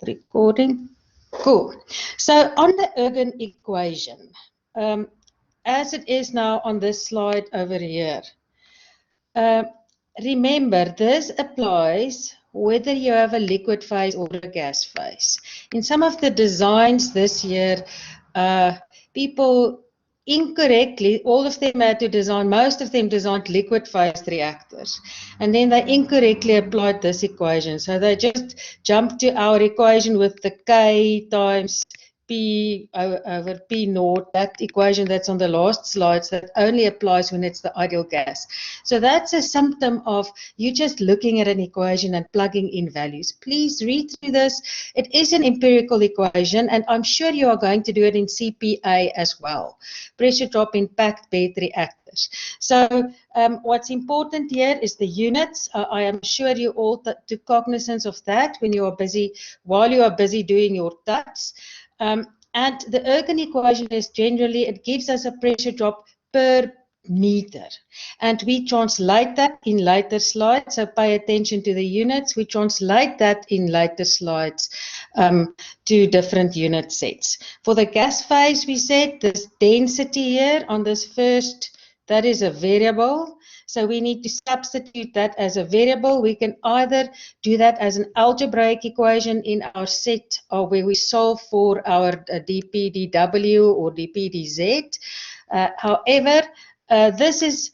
recording. Cool. So on the Ergen equation, as it is now on this slide over here, remember this applies whether you have a liquid phase or a gas phase. In some of the designs this year, people incorrectly, all of them had to design, most of them designed liquid phase reactors, and then they incorrectly applied this equation. So they just jumped to our equation with the K times P over P naught, that equation that's on the last slides, that only applies when it's the ideal gas. So that's a symptom of you just looking at an equation and plugging in values. Please read through this. It is an empirical equation, and I'm sure you are going to do it in CPA as well. Pressure drop in packed bed reactors. So what's important here is the units. I am sure you all took cognizance of that when you are busy, while you are busy doing your TUTs. And the Ergen equation is generally, it gives us a pressure drop per meter. And we translate that in later slides, so pay attention to the units. We translate that in later slides to different unit sets. For the gas phase, we said this density here on this first, that is a variable. So we need to substitute that as a variable. We can either do that as an algebraic equation in our set, or where we solve for our dPdW or dPdZ. However, this is,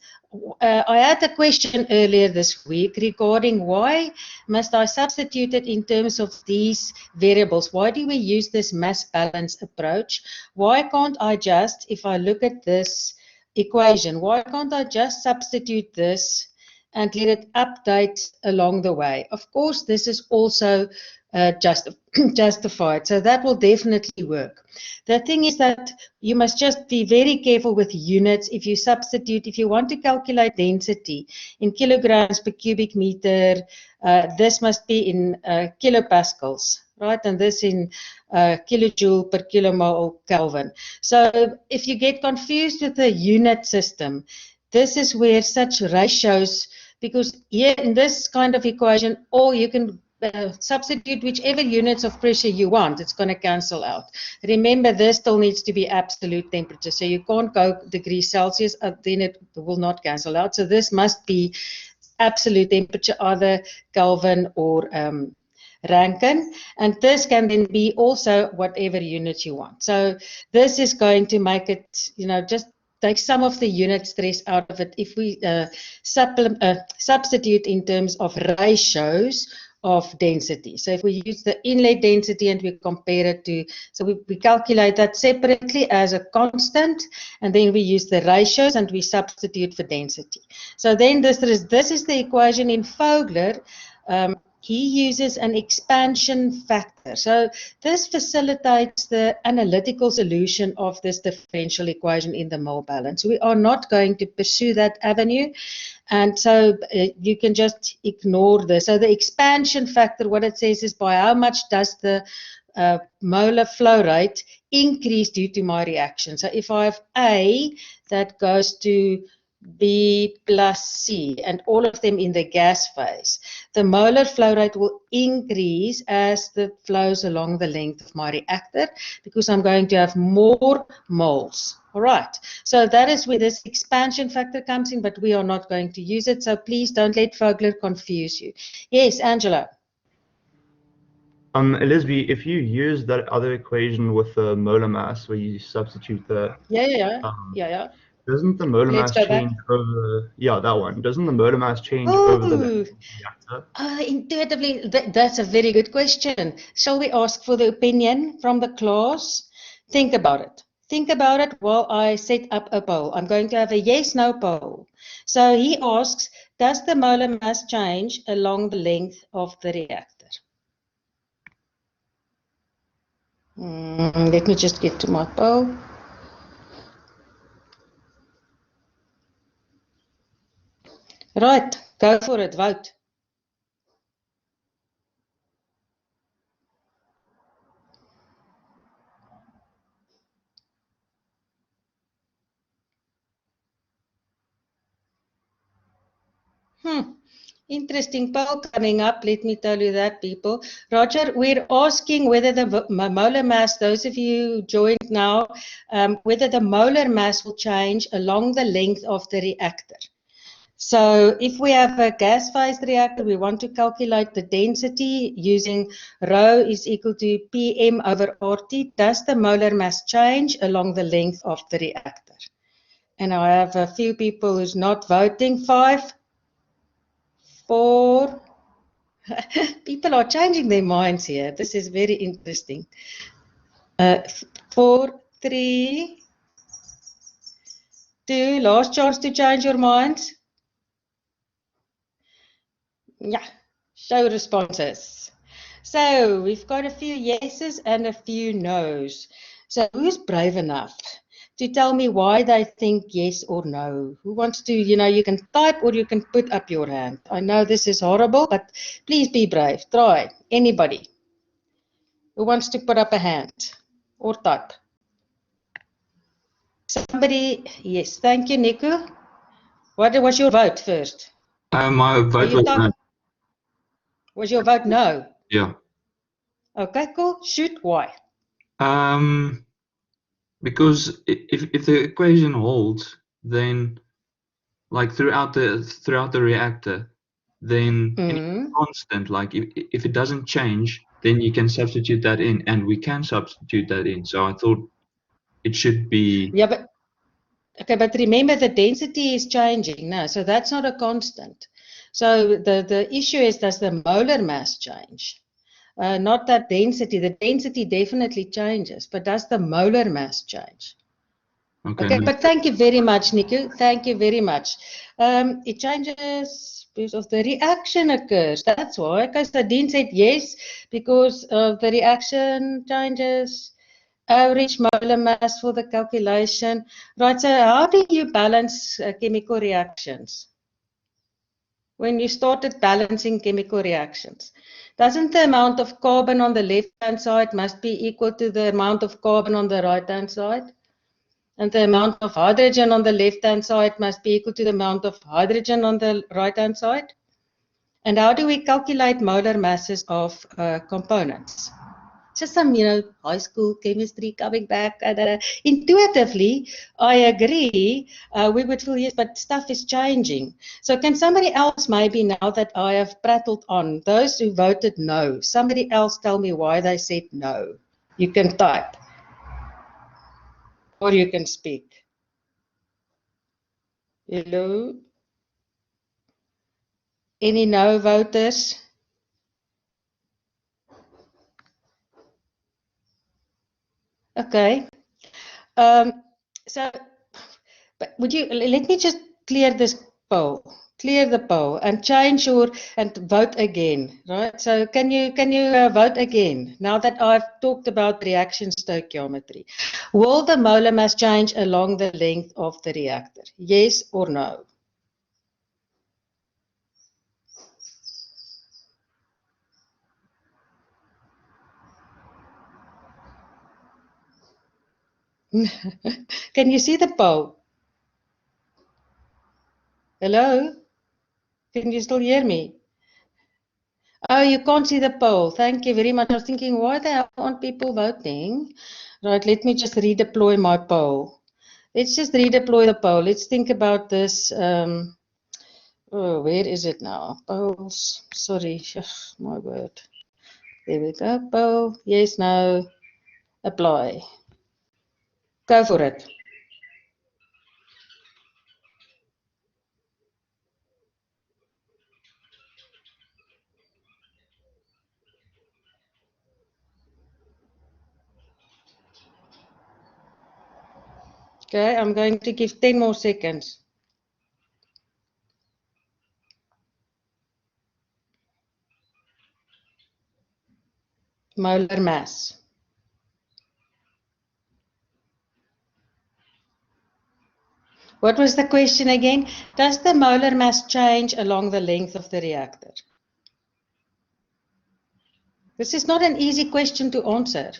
I had a question earlier this week regarding why must I substitute it in terms of these variables? Why do we use this mass balance approach? Why can't I just, if I look at this equation, why can't I just substitute this and let it update along the way? Of course, this is also justified, so that will definitely work. The thing is that you must just be very careful with units. If you substitute, if you want to calculate density in kilograms per cubic meter, this must be in kilopascals, right? And this in kilojoule per kilomole Kelvin. So if you get confused with the unit system, this is where such ratios, because here in this kind of equation, or you can substitute whichever units of pressure you want, it's going to cancel out. Remember, this still needs to be absolute temperature, so you can't go degrees Celsius, then it will not cancel out. So this must be absolute temperature, either Kelvin or Rankine, and this can then be also whatever unit you want. So this is going to make it, just take some of the unit stress out of it if we substitute in terms of ratios of density. So if we use the inlet density and we compare it to, so we calculate that separately as a constant, and then we use the ratios and we substitute for density. So then this is the equation in Vogler. He uses an expansion factor. So this facilitates the analytical solution of this differential equation in the mole balance. We are not going to pursue that avenue, and so you can just ignore this. So the expansion factor, what it says is by how much does the molar flow rate increase due to my reaction. So if I have A that goes to B plus C, and all of them in the gas phase, the molar flow rate will increase as it flows along the length of my reactor, because I'm going to have more moles. All right, so that is where this expansion factor comes in, but we are not going to use it, so please don't let Vogler confuse you. Yes, Angela. Elizabeth, if you use that other equation with the molar mass, where you substitute the yeah. Doesn't the molar mass change over? Yeah, that one. Doesn't the molar mass change over the length of the reactor? Intuitively, that's a very good question. Shall we ask for the opinion from the class? Think about it. Think about it while I set up a poll. I'm going to have a yes/no poll. So he asks, does the molar mass change along the length of the reactor? Let me just get to my poll. Right, go for it, vote. Interesting poll coming up, let me tell you that, people. Roger, we're asking whether the molar mass, those of you who joined now, whether the molar mass will change along the length of the reactor. So if we have a gas phase reactor, we want to calculate the density using rho is equal to PM over RT. Does the molar mass change along the length of the reactor? And I have a few people who's not voting. 5, 4. People are changing their minds here. This is very interesting. 4, 3, 2. Last chance to change your minds. Yeah, show responses. So we've got a few yeses and a few nos. So who's brave enough to tell me why they think yes or no? Who wants to, you can type or you can put up your hand. I know this is horrible, but please be brave. Try. Anybody who wants to put up a hand or type? Somebody, yes. Thank you, Nico. What was your vote first? My vote was no. Was your vote no? Yeah. Okay, cool. Shoot. Why? Because if the equation holds, then like throughout the reactor, then any constant, like if it doesn't change, then you can substitute that in, and we can substitute that in. So I thought it should be. Yeah, but remember the density is changing now, so that's not a constant. So the issue is, does the molar mass change? Not that density. The density definitely changes, but does the molar mass change? Okay, but thank you very much, Nico. Thank you very much. It changes because the reaction occurs. That's why. Because Dean said yes, because the reaction changes. Average molar mass for the calculation. Right, so how do you balance chemical reactions? When you started balancing chemical reactions, doesn't the amount of carbon on the left-hand side must be equal to the amount of carbon on the right-hand side? And the amount of hydrogen on the left-hand side must be equal to the amount of hydrogen on the right-hand side? And how do we calculate molar masses of components? Just some, high school chemistry coming back. Intuitively, I agree. We would feel yes, but stuff is changing. So can somebody else, maybe now that I have prattled on, those who voted no, somebody else tell me why they said no? You can type. Or you can speak. Hello? Any no voters? Okay. So, but would you let me just clear this poll, clear the poll, and change and vote again, right? So, can you vote again now that I've talked about reaction stoichiometry? Will the molar mass change along the length of the reactor? Yes or no? Can you see the poll? Hello? Can you still hear me? Oh, you can't see the poll. Thank you very much. I was thinking, why the hell aren't people voting? Right, let me just redeploy my poll. Let's just redeploy the poll. Let's think about this. Where is it now? Polls. Sorry, my word. There we go. Poll. Yes, no. Apply. Go for it. Okay, I'm going to give 10 more seconds. Molar mass. What was the question again? Does the molar mass change along the length of the reactor? This is not an easy question to answer.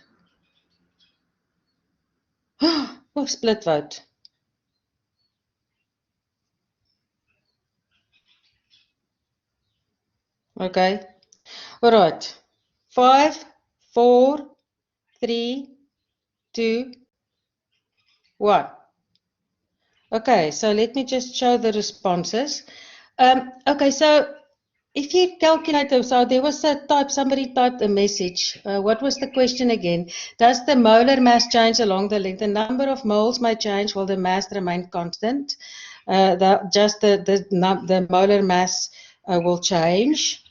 Oh, split vote. Okay. All right. 5, 4, 3, 2, 1. Okay, so let me just show the responses. Okay, so if you calculate those, so there was a type, somebody typed a message. What was the question again? Does the molar mass change along the length? The number of moles may change while the mass remain constant. The molar mass will change.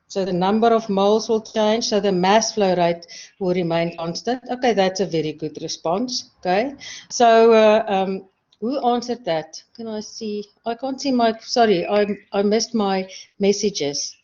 So the number of moles will change, so the mass flow rate will remain constant. Okay, that's a very good response. Okay, so who answered that? Can I see? I can't see my, sorry, I missed my messages.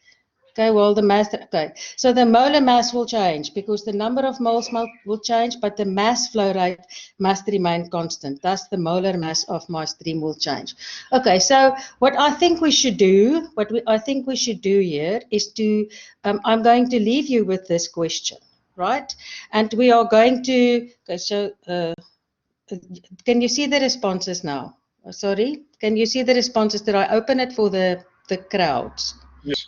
Okay, well, the mass, okay. So the molar mass will change because the number of moles will change, but the mass flow rate must remain constant. Thus, the molar mass of my stream will change. Okay, so what I think we should do, here is to, I'm going to leave you with this question, right? And we are going to, okay, so can you see the responses now? Sorry, can you see the responses? Did I open it for the crowds?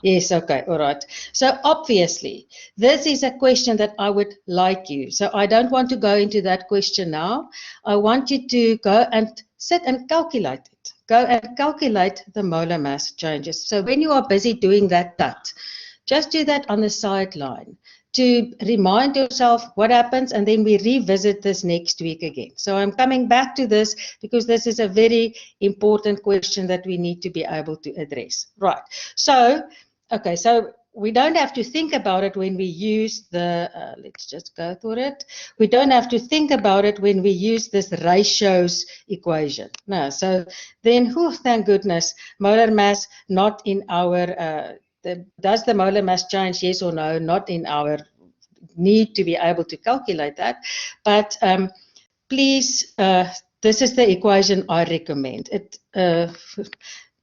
Yes, okay, all right. So obviously, this is a question that I would like you. So I don't want to go into that question now. I want you to go and sit and calculate it. Go and calculate the molar mass changes. So when you are busy doing that, just do that on the sideline to remind yourself what happens, and then we revisit this next week again. So I'm coming back to this because this is a very important question that we need to be able to address. Right. So, okay, so we don't have to think about it when we use the, let's just go through it. We don't have to think about it when we use this ratios equation. No, so then, thank goodness, molar mass not in our, does the molar mass change, yes or no, not in our need to be able to calculate that. But please, this is the equation I recommend. It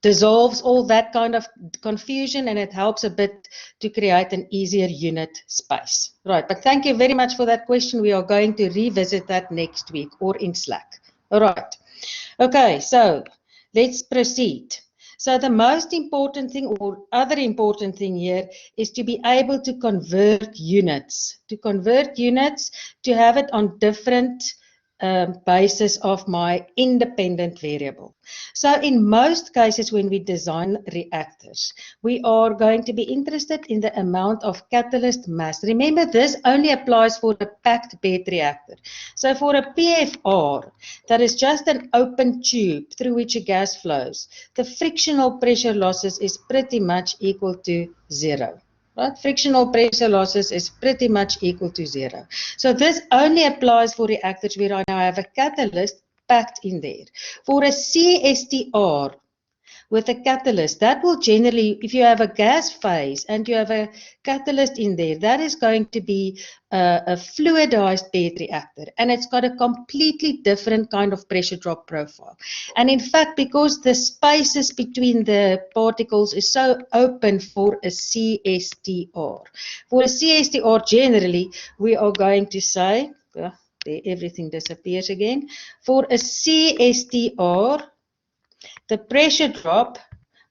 dissolves all that kind of confusion, and it helps a bit to create an easier unit space. Right, but thank you very much for that question. We are going to revisit that next week or in Slack. All right. Okay, so let's proceed. So the most important thing, or other important thing here, is to be able to convert units. To have it on different basis of my independent variable. So in most cases when we design reactors, we are going to be interested in the amount of catalyst mass. Remember, this only applies for a packed bed reactor. So for a PFR, that is just an open tube through which a gas flows, the frictional pressure losses is pretty much equal to 0. Right? Frictional pressure losses is pretty much equal to 0. So this only applies for reactors where I now have a catalyst packed in there. For a CSTR with a catalyst, that will generally, if you have a gas phase and you have a catalyst in there, that is going to be a fluidized bed reactor, and it's got a completely different kind of pressure drop profile. And in fact, because the spaces between the particles is so open for a CSTR. For a CSTR, generally, we are going to say, there, everything disappears again. For a CSTR, the pressure drop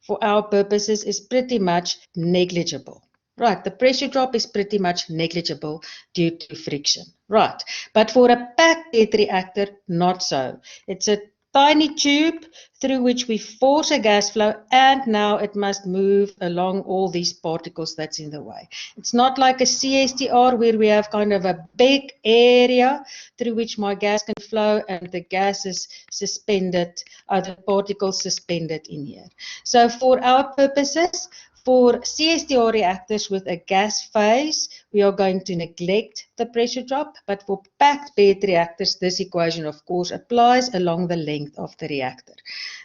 for our purposes is pretty much negligible. Right, the pressure drop is pretty much negligible due to friction. Right, but for a packed bed reactor, not so. It's a tiny tube through which we force a gas flow, and now it must move along all these particles that's in the way. It's not like a CSTR where we have kind of a big area through which my gas can flow and the gas is suspended, the particles suspended in here. So for our purposes, for CSTR reactors with a gas phase, we are going to neglect the pressure drop, but for packed bed reactors, this equation, of course, applies along the length of the reactor.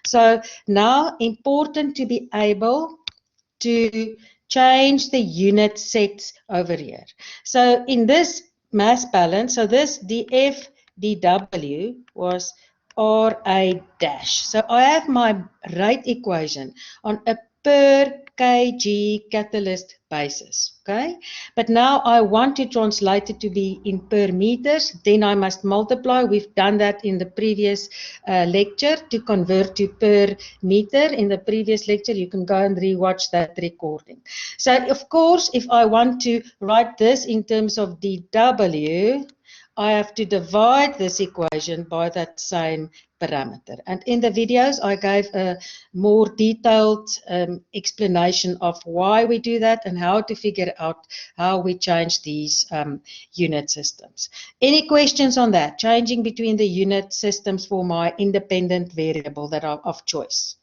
So now, important to be able to change the unit sets over here. So in this mass balance, so this dF dW was RA dash. So I have my rate equation on a per kg catalyst basis, okay? But now I want to translate it to be in per meters, then I must multiply. We've done that in the previous lecture to convert to per meter. In the previous lecture, you can go and rewatch that recording. So, of course, if I want to write this in terms of dW, I have to divide this equation by that same parameter. And in the videos, I gave a more detailed explanation of why we do that and how to figure out how we change these unit systems. Any questions on that? Changing between the unit systems for my independent variable that are of choice?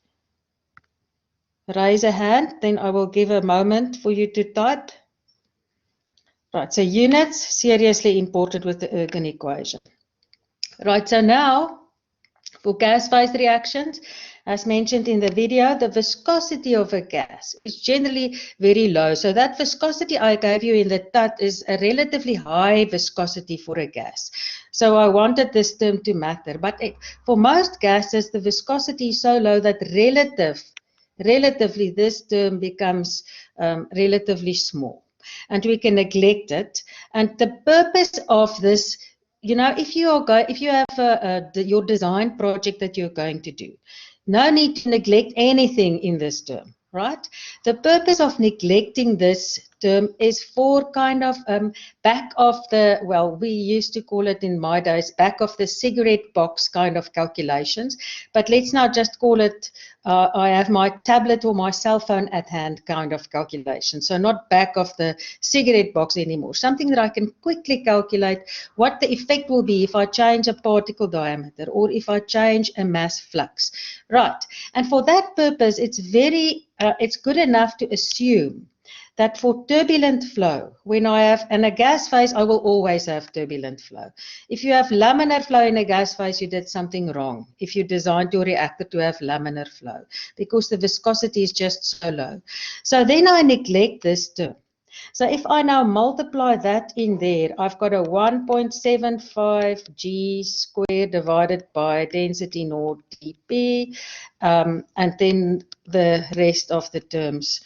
Raise a hand, then I will give a moment for you to type. Right, so units, seriously important with the Ergen equation. Right, so now for gas phase reactions, as mentioned in the video, the viscosity of a gas is generally very low. So that viscosity I gave you in the TUT is a relatively high viscosity for a gas. So I wanted this term to matter. But for most gases, the viscosity is so low that relatively this term becomes relatively small. And we can neglect it. And the purpose of this, you know, if you have your design project that you're going to do, no need to neglect anything in this term, right? The purpose of neglecting this term is for kind of back of the, well, we used to call it in my days, back of the cigarette box kind of calculations. But let's now just call it, I have my tablet or my cell phone at hand kind of calculation. So not back of the cigarette box anymore. Something that I can quickly calculate what the effect will be if I change a particle diameter or if I change a mass flux. Right. And for that purpose, it's good enough to assume that for turbulent flow, when I have in a gas phase, I will always have turbulent flow. If you have laminar flow in a gas phase, you did something wrong. If you designed your reactor to have laminar flow, because the viscosity is just so low. So then I neglect this term. So if I now multiply that in there, I've got a 1.75 g squared divided by density naught dp, and then the rest of the terms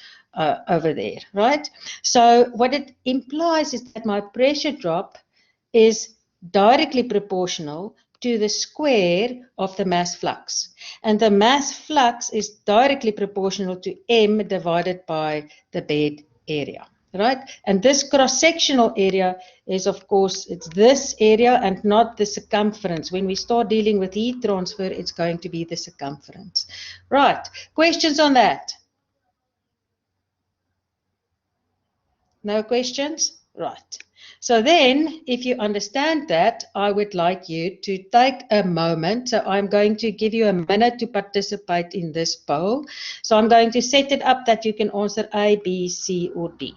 over there, right? So what it implies is that my pressure drop is directly proportional to the square of the mass flux. And the mass flux is directly proportional to m divided by the bed area, right? And this cross-sectional area is, of course, it's this area and not the circumference. When we start dealing with heat transfer, it's going to be the circumference. Right, questions on that? No questions? Right. So then, if you understand that, I would like you to take a moment. So I'm going to give you a minute to participate in this poll. So I'm going to set it up that you can answer A, B, C, or D.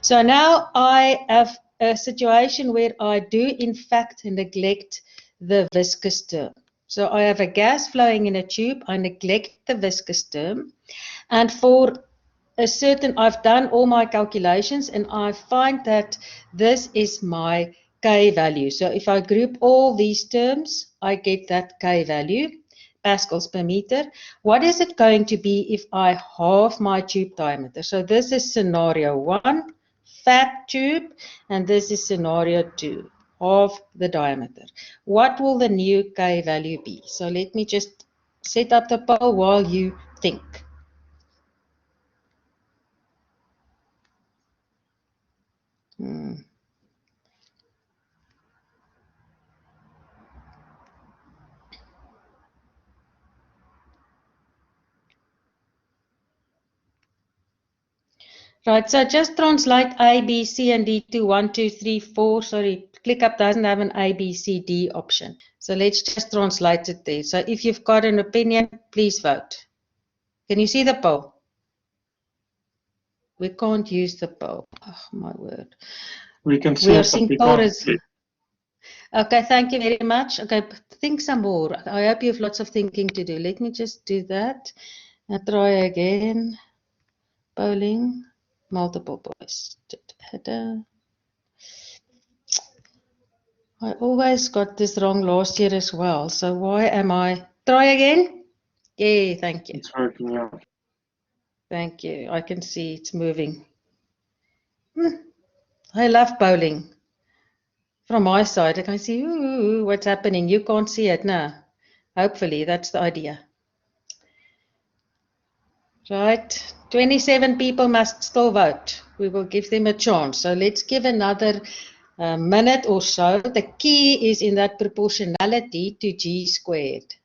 So now I have a situation where I do, in fact, neglect the viscous term. So I have a gas flowing in a tube. I neglect the viscous term. And for I've done all my calculations and I find that this is my K value. So if I group all these terms, I get that K value, pascals per meter. What is it going to be if I halve my tube diameter? So this is scenario 1, fat tube, and this is scenario 2, half the diameter. What will the new K value be? So let me just set up the poll while you think. Right, so just translate A, B, C, and D to 1, 2, 3, 4. Sorry, ClickUp doesn't have an A, B, C, D option. So let's just translate it there. So if you've got an opinion, please vote. Can you see the poll? We can't use the poll. Oh, my word. We can see it, but we can't. Okay, thank you very much. Okay, think some more. I hope you have lots of thinking to do. Let me just do that. I'll try again. Polling. Multiple voice. I always got this wrong last year as well. So why am I? Try again? Yeah, thank you. It's working out. Thank you. I can see it's moving. I love bowling. From my side, I can see what's happening. You can't see it now. Hopefully, that's the idea. Right, 27 people must still vote. We will give them a chance. So let's give another minute or so. The key is in that proportionality to G squared.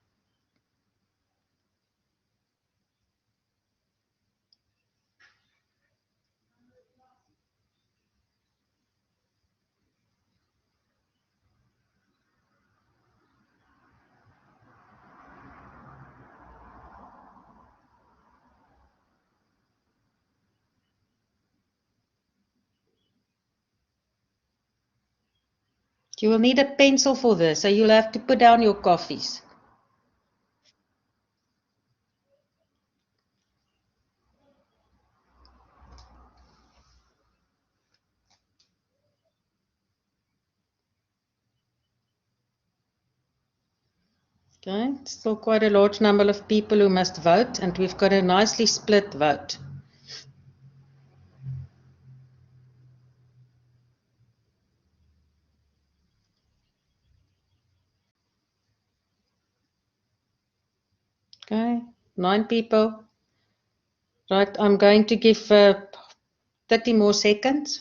You will need a pencil for this, so you'll have to put down your coffees. Okay, still quite a large number of people who must vote, and we've got a nicely split vote. Okay, 9 people. Right, I'm going to give 30 more seconds.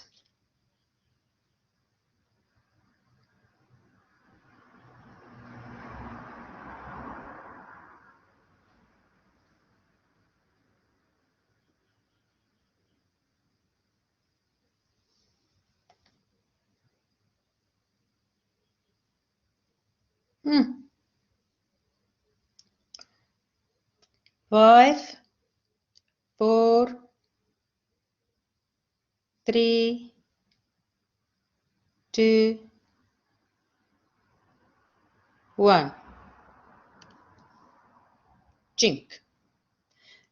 Five, 4, 3, 2, 1. Chink.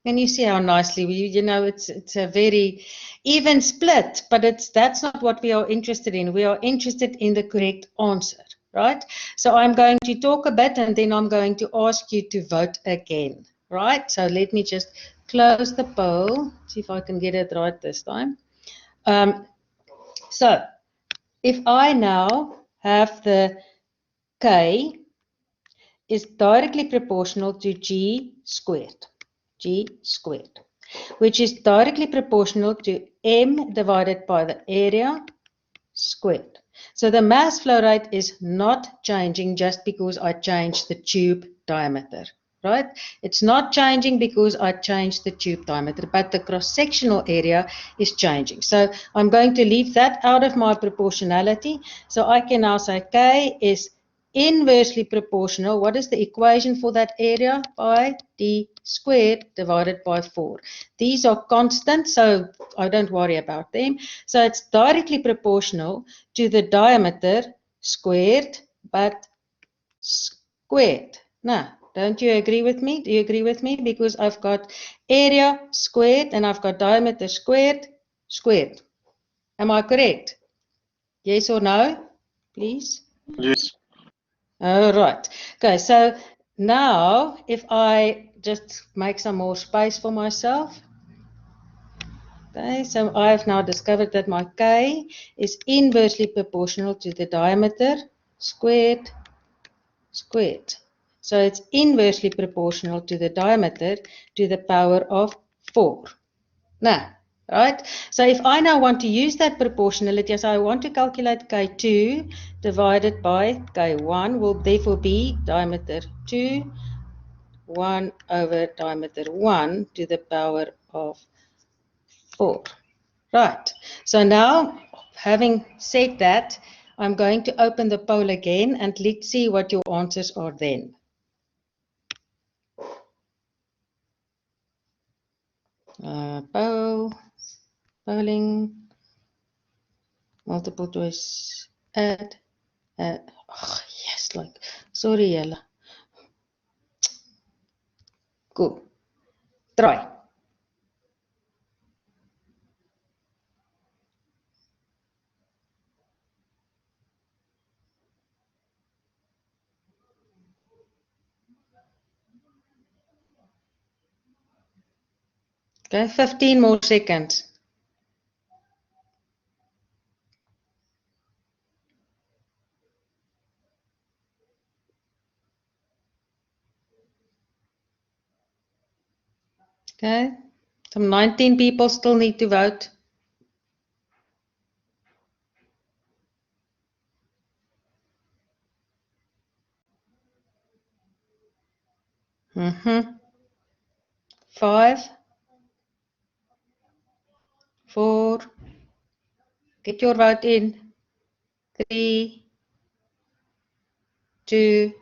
And you see how nicely it's a very even split, but that's not what we are interested in. We are interested in the correct answer, right? So I'm going to talk a bit and then I'm going to ask you to vote again, right? So let me just close the poll, see if I can get it right this time. So if I now have the K is directly proportional to G squared, which is directly proportional to M divided by the area squared. So the mass flow rate is not changing just because I changed the tube diameter, right? It's not changing because I changed the tube diameter, but the cross-sectional area is changing. So I'm going to leave that out of my proportionality. So I can now say K is inversely proportional. What is the equation for that area? Pi d squared divided by 4. These are constant, so I don't worry about them. So it's directly proportional to the diameter squared, but squared. Now, don't you agree with me? Do you agree with me? Because I've got area squared and I've got diameter squared. Am I correct? Yes or no, please? Yes. All right. Okay, so now if I just make some more space for myself. Okay, so I've now discovered that my K is inversely proportional to the diameter squared. So it's inversely proportional to the diameter to the power of 4. Now, right? So if I now want to use that proportionality, so I want to calculate K2 divided by K1 will therefore be diameter 2, 1 over diameter 1 to the power of 4. Right. So now, having said that, I'm going to open the poll again and let's see what your answers are then. Polling, multiple choice, add. Oh, yes, like, sorry, Ella. Cool. Try. Okay, 15 more seconds. Okay, some 19 people still need to vote. Mm-hmm. 5, 4, get your vote in. 3, 2,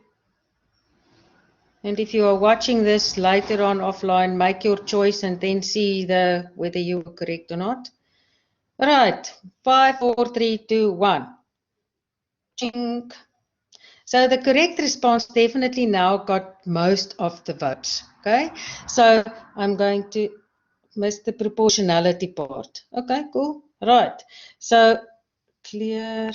and if you are watching this later on offline, make your choice and then see whether you were correct or not. All right, 5, 4, 3, 2, 1. Chink. So the correct response definitely now got most of the votes. Okay, so I'm going to miss the proportionality part. Okay, cool. Right. So clear.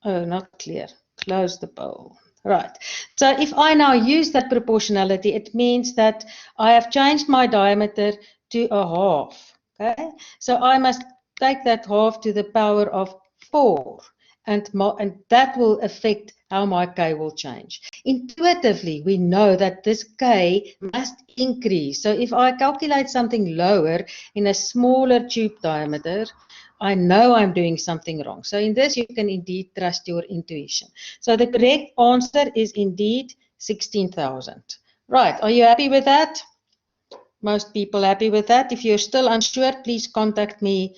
Oh, not clear. Close the poll. Right. So if I now use that proportionality, it means that I have changed my diameter to a half. Okay. So I must take that half to the power of 4. And that will affect how my K will change. Intuitively, we know that this K must increase. So if I calculate something lower in a smaller tube diameter, I know I'm doing something wrong. So in this, you can indeed trust your intuition. So the correct answer is indeed 16,000. Right, are you happy with that? Most people happy with that. If you're still unsure, please contact me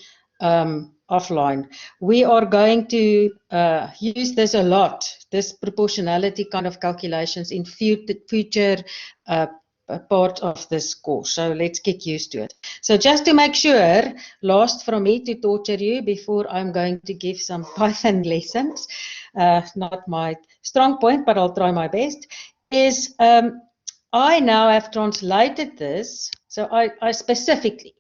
offline. We are going to use this a lot, this proportionality kind of calculations in future part of this course. So let's get used to it. So just to make sure, last from me to torture you before I'm going to give some Python lessons, not my strong point, but I'll try my best, is I now have translated this. So I specifically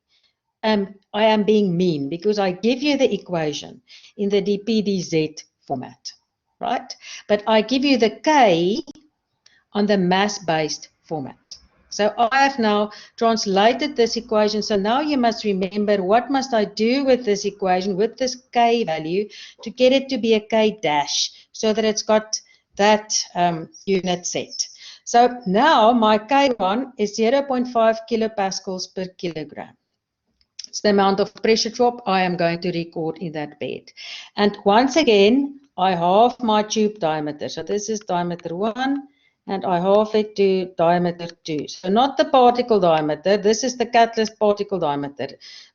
I am being mean because I give you the equation in the dpdz format, right? But I give you the K on the mass-based format. So I have now translated this equation. So now you must remember, what must I do with this equation, with this K value, to get it to be a K dash, so that it's got that unit set. So now my K1 is 0.5 kilopascals per kilogram. It's the amount of pressure drop I am going to record in that bed. And once again, I halve my tube diameter. So this is diameter 1, and I halve it to diameter 2. So not the particle diameter, this is the catalyst particle diameter.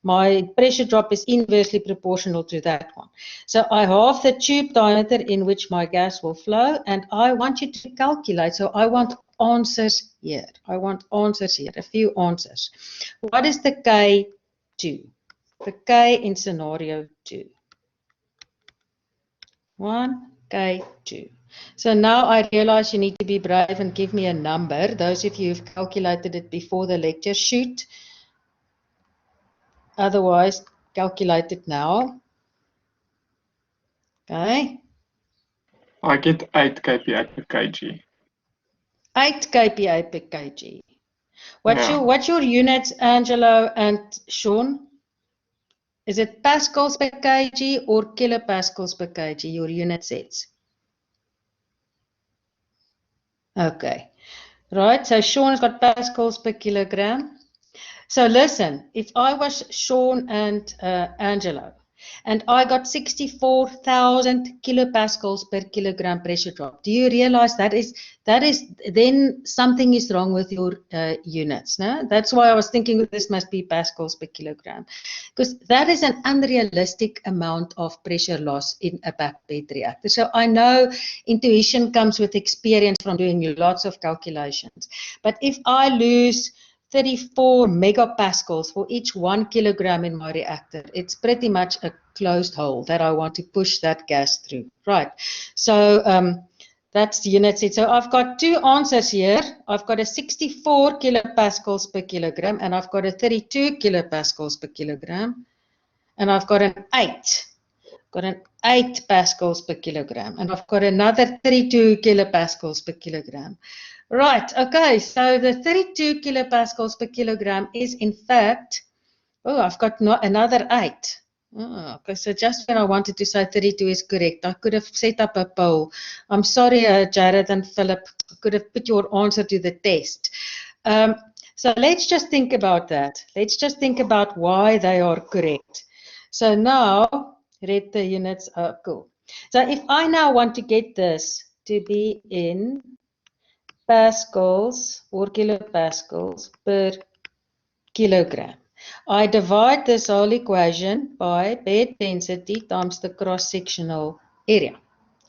My pressure drop is inversely proportional to that one. So I halve the tube diameter in which my gas will flow, and I want you to calculate. So I want answers here. I want answers here, a few answers. What is the K2? The K in scenario 2. 1, K2. So now I realize you need to be brave and give me a number. Those of you who've calculated it before the lecture, shoot. Otherwise, calculate it now. Okay. I get 8 kPa per kg. 8 kPa per kg. What's your units, Angelo and Sean? Is it pascals per kg or kilopascals per kg, your unit sets? Okay. Right, so Sean's got pascals per kilogram. So listen, if I was Sean and Angelo, and I got 64,000 kilopascals per kilogram pressure drop, do you realize that is then something is wrong with your units? No? That's why I was thinking this must be pascals per kilogram, because that is an unrealistic amount of pressure loss in a backbed reactor. So I know intuition comes with experience from doing lots of calculations, but if I lose 34 megapascals for each 1 kilogram in my reactor, it's pretty much a closed hole that I want to push that gas through. Right, so that's the unit set. So I've got two answers here. I've got a 64 kilopascals per kilogram, and I've got a 32 kilopascals per kilogram, and I've got an 8. Got an 8 pascals per kilogram, and I've got another 32 kilopascals per kilogram. Right, okay, so the 32 kilopascals per kilogram is in fact Oh, I've got another 8. Oh, okay, so just when I wanted to say 32 is correct, I could have set up a poll. I'm sorry, Jared and Philip, I could have put your answer to the test. So let's just think about that. Let's just think about why they are correct. So now, read the units. Cool. So if I now want to get this to be in pascals or kilopascals per kilogram, I divide this whole equation by bed density times the cross-sectional area.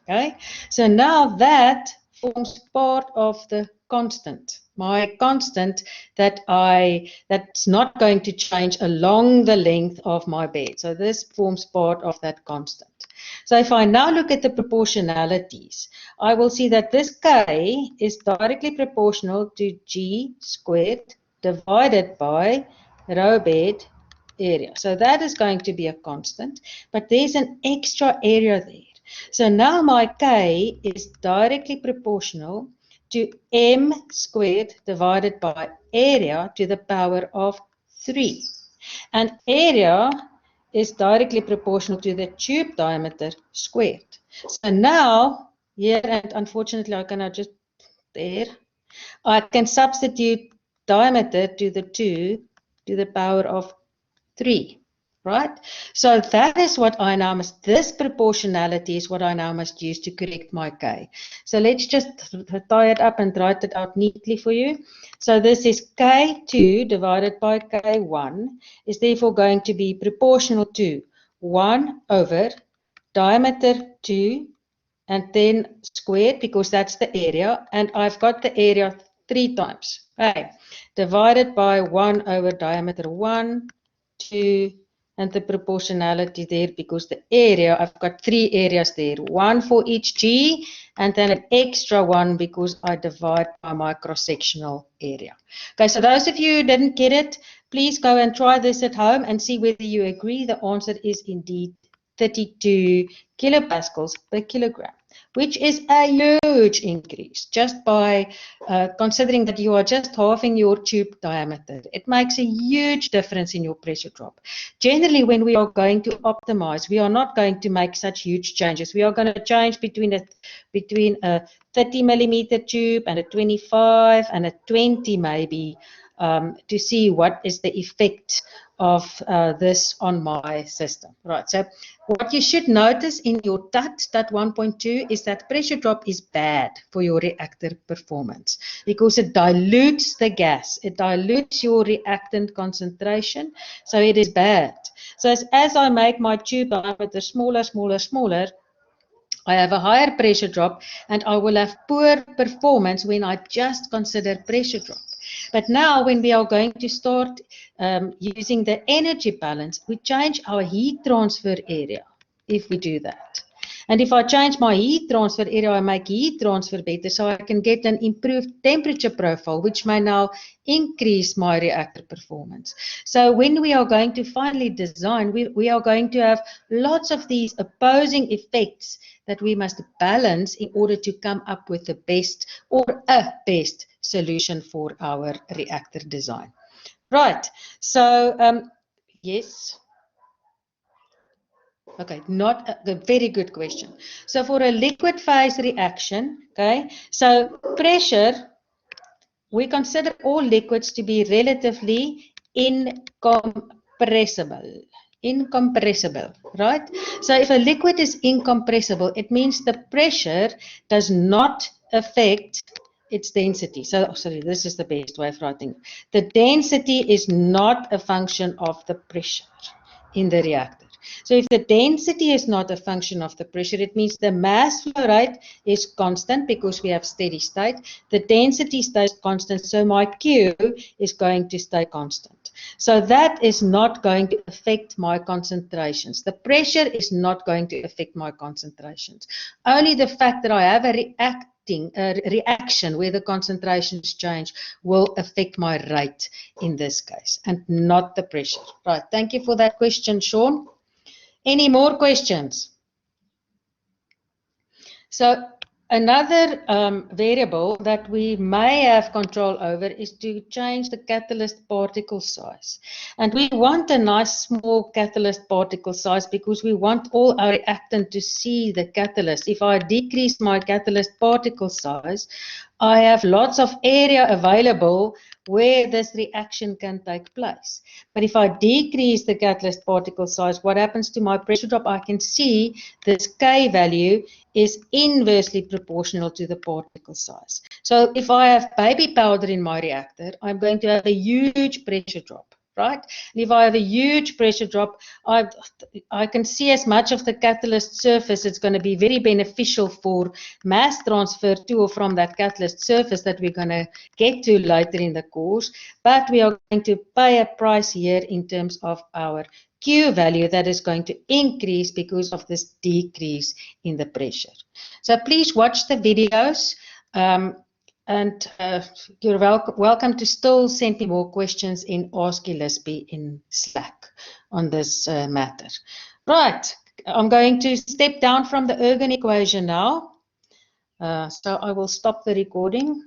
Okay, so now that forms part of the constant, my constant that's not going to change along the length of my bed. So this forms part of that constant. So if I now look at the proportionalities, I will see that this K is directly proportional to G squared divided by row bed area. So that is going to be a constant, but there's an extra area there. So now my K is directly proportional to M squared divided by area to the power of 3. And area is directly proportional to the tube diameter squared. So now, here, and unfortunately I cannot just there, I can substitute diameter to the 2 to the power of 3. Right? So that is what I now must, this proportionality is what I now must use to correct my K. So let's just tie it up and write it out neatly for you. So this is K2 divided by K1 is therefore going to be proportional to 1 over diameter 2 and then squared because that's the area, and I've got the area 3 times. Okay, divided by 1 over diameter 1, 2, and the proportionality there because the area, I've got 3 areas there, 1 for each G, and then an extra 1 because I divide by my cross-sectional area. Okay, so those of you who didn't get it, please go and try this at home and see whether you agree the answer is indeed 32 kilopascals per kilogram, which is a huge increase just by considering that you are just halving your tube diameter. It makes a huge difference in your pressure drop. Generally, when we are going to optimize, we are not going to make such huge changes. We are going to change between a 30 millimeter tube and a 25 and a 20 maybe to see what is the effect of this on my system. Right, so what you should notice in your TUT 1.2 is that pressure drop is bad for your reactor performance because it dilutes the gas. It dilutes your reactant concentration, so it is bad. So as I make my tube diameter smaller, I have a higher pressure drop and I will have poor performance when I just consider pressure drop. But now when we are going to start using the energy balance, we change our heat transfer area if we do that. And if I change my heat transfer area, I make heat transfer better so I can get an improved temperature profile, which may now increase my reactor performance. So when we are going to finally design, we are going to have lots of these opposing effects that we must balance in order to come up with the best or a best solution for our reactor design. Right, so yes. Okay, not a very good question. So for a liquid phase reaction, okay, so pressure, we consider all liquids to be relatively incompressible. Incompressible, right? So if a liquid is incompressible, it means the pressure does not affect its density. So, sorry, this is the best way of writing. The density is not a function of the pressure in the reactor. So if the density is not a function of the pressure, it means the mass flow rate is constant because we have steady state. The density stays constant, so my Q is going to stay constant. So that is not going to affect my concentrations. The pressure is not going to affect my concentrations. Only the fact that I have a reaction where the concentrations change will affect my rate in this case and not the pressure. Right, thank you for that question, Sean. Any more questions? So Another variable that we may have control over is to change the catalyst particle size. And we want a nice small catalyst particle size because we want all our reactant to see the catalyst. If I decrease my catalyst particle size, I have lots of area available where this reaction can take place. But if I decrease the catalyst particle size, what happens to my pressure drop? I can see this K value is inversely proportional to the particle size. So if I have baby powder in my reactor, I'm going to have a huge pressure drop, right? And if I have a huge pressure drop, I can see as much of the catalyst surface. It's going to be very beneficial for mass transfer to or from that catalyst surface that we're going to get to later in the course. But we are going to pay a price here in terms of our Q value that is going to increase because of this decrease in the pressure. So please watch the videos, and you're welcome to still send me more questions in Ask Gillespie in Slack on this matter. Right, I'm going to step down from the Ergun equation now. So I will stop the recording.